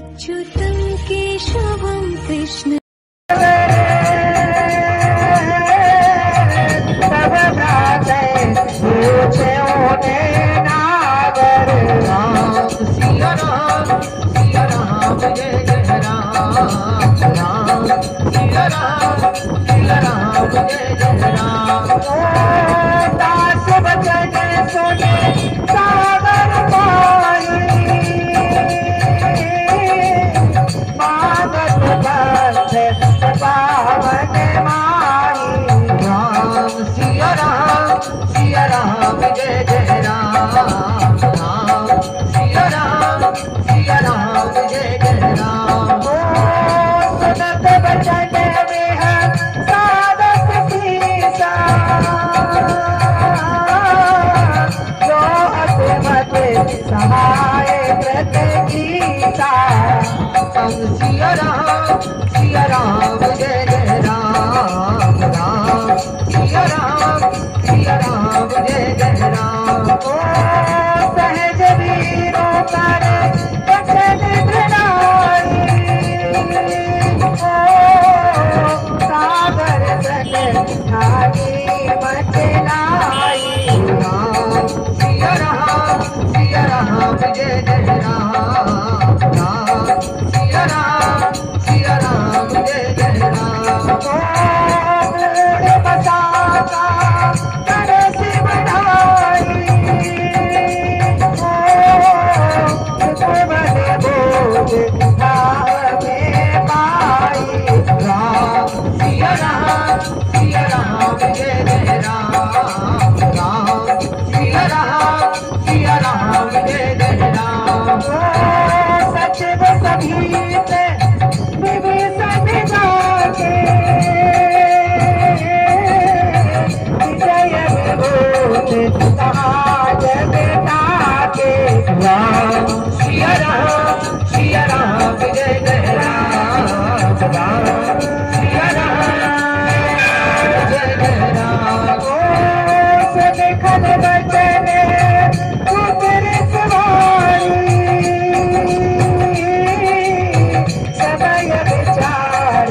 अच्युतं केशवं कृष्ण सहाय प्रत्यगीता सिया राम जय जय राम राम सिया राम जय जय राम ओ सहज वीरों करे वचन प्रणाली ओ सागर सके ठागी मचलाई राम सिया राम जय जय राम राम सिया राम जय जय राम बसाता करे शिव ढाई बने बोझ में पाई राम सिया राम जय जय राम राम सिया राम जय जय राम सचिव सभी से विभीषण जाके विजय विभूत समाज बेटा के राम सिया राम जय जय राम राम सिया राम जय जय राम ओ सखल बचन समय विचार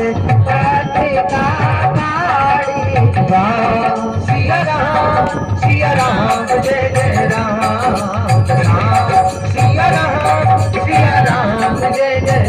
राम सिया राम जय जय राम राम सिया राम जय जय